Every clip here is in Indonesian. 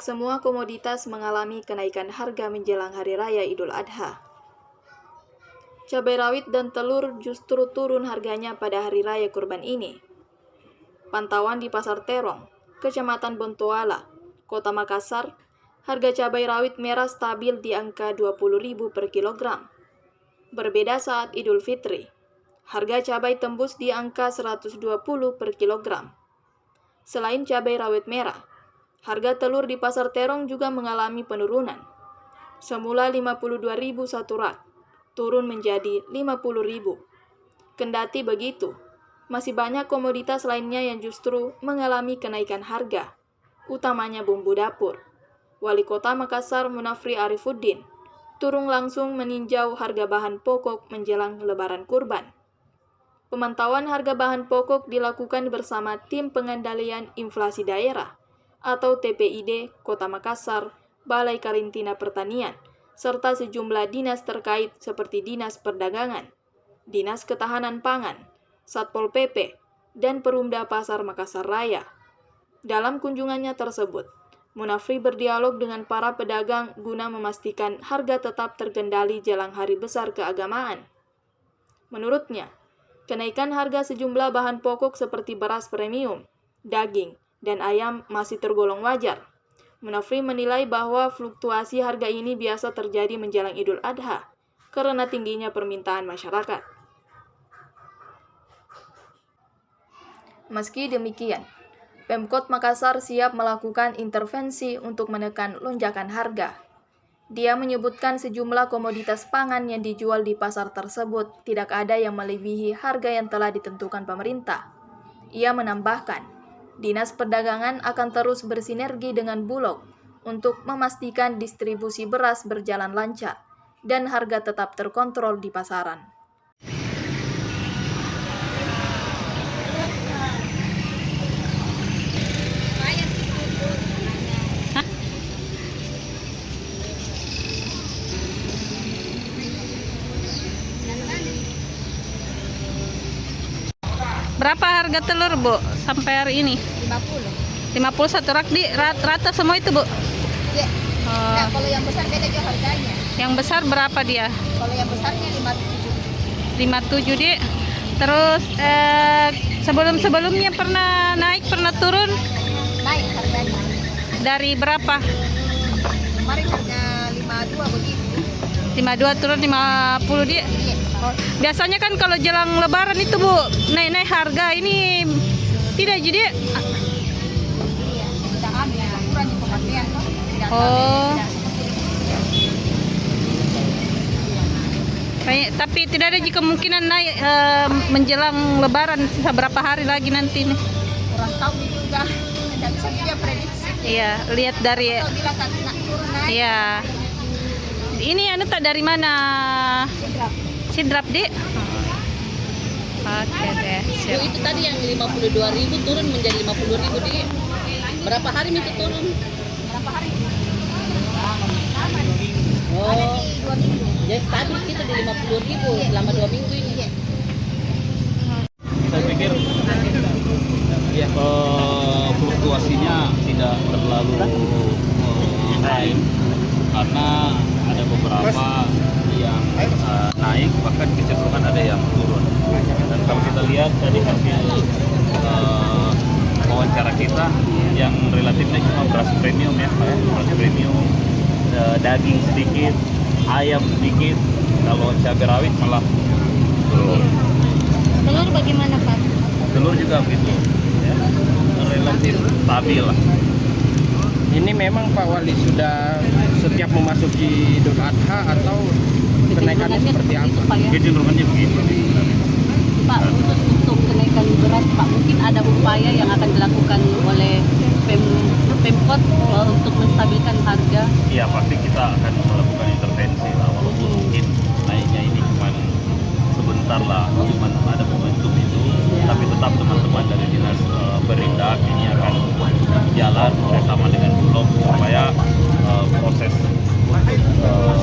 Hampir semua komoditas mengalami kenaikan harga menjelang Hari Raya Idul Adha. Cabai rawit dan telur justru turun harganya pada Hari Raya Kurban ini. Pantauan di Pasar Terong, Kecamatan Bontoala, Kota Makassar, harga cabai rawit merah stabil di angka 20.000 per kilogram. Berbeda saat Idul Fitri, harga cabai tembus di angka 120 per kilogram. Selain cabai rawit merah, harga telur di Pasar Terong juga mengalami penurunan. Semula 52.000 satu rak, turun menjadi 50.000. Kendati begitu, masih banyak komoditas lainnya yang justru mengalami kenaikan harga, utamanya bumbu dapur. Wali Kota Makassar Munafri Arifuddin turun langsung meninjau harga bahan pokok menjelang Lebaran Kurban. Pemantauan harga bahan pokok dilakukan bersama Tim Pengendalian Inflasi Daerah atau TPID Kota Makassar, Balai Karantina Pertanian, serta sejumlah dinas terkait seperti Dinas Perdagangan, Dinas Ketahanan Pangan, Satpol PP, dan Perumda Pasar Makassar Raya. Dalam kunjungannya tersebut, Munafri berdialog dengan para pedagang guna memastikan harga tetap terkendali jelang hari besar keagamaan. Menurutnya, kenaikan harga sejumlah bahan pokok seperti beras premium, daging, dan ayam masih tergolong wajar. Munafri menilai bahwa fluktuasi harga ini biasa terjadi menjelang Idul Adha karena tingginya permintaan masyarakat. Meski demikian, Pemkot Makassar siap melakukan intervensi untuk menekan lonjakan harga. Dia menyebutkan sejumlah komoditas pangan yang dijual di pasar tersebut tidak ada yang melebihi harga yang telah ditentukan pemerintah. Ia menambahkan, Dinas Perdagangan akan terus bersinergi dengan Bulog untuk memastikan distribusi beras berjalan lancar dan harga tetap terkontrol di pasaran. Berapa harga telur, Bu, sampai hari ini? 50. 50 satu rak di rata semua itu, Bu? Ya. Nah, kalau yang besar beda juga harganya. Yang besar berapa dia? Kalau yang besarnya 57. 57, Di. Terus sebelum-sebelumnya pernah naik, pernah turun? Naik harganya. Dari berapa? Kemarin harga 52 begitu. 52 turun 50, Di. Iya. Biasanya kan kalau jelang Lebaran itu, Bu, naik-naik harga. Ini tidak, jadi. Iya. Tidak ada aturan di pemakaian toh. Tidak Oh. tidak Tapi tidak ada jika kemungkinan naik menjelang Lebaran, sisa berapa hari lagi nanti nih? kurang tahu juga. Tidak bisa juga prediksi. Iya, lihat dari. Kalau bilang kan nak turun naik. Iya. Ini anu tak dari mana? Sidrap. Sidrap, Di. Oke deh. Bu, Siap. itu tadi yang 52.000 turun menjadi 50.000, Di. Berapa hari itu turun? Berapa hari? Oh, Di 2 minggu. jadi stabil kita di 50.000 selama 2 minggu ini. Iya. Saya pikir fluktuasinya tidak terlalu naik karena ada beberapa yang naik, bahkan kecenderungan ada yang turun. Dan kalau kita lihat dari hasil wawancara kita, yang relatif naik cuma beras premium ya, beras premium, daging sedikit, ayam sedikit. Kalau cabai rawit malah turun. Telur bagaimana, Pak? Telur juga begitu, ya, relatif stabil lah. Ini memang Pak Wali sudah setiap memasuki Idul Adha atau kenaikannya seperti apa? Pak, ya. Kecenderungannya begitu. Pak, untuk kenaikan beras, Pak, mungkin ada upaya yang akan dilakukan oleh Pemkot untuk menstabilkan harga. Iya, pasti kita akan melakukan intervensi lah, walaupun mungkin naiknya ini cuma sebentar lah, cuma ada momentum itu, tapi tetap teman-teman dari dinas Perindak ini akan jalan bersama dengan Bulog supaya proses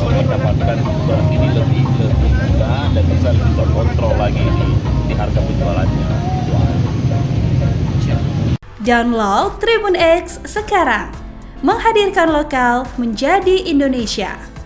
mendapatkan beras ini lebih mudah dan bisa lebih terkontrol lagi di harga penjualannya. Download Tribun X sekarang, menghadirkan lokal menjadi Indonesia.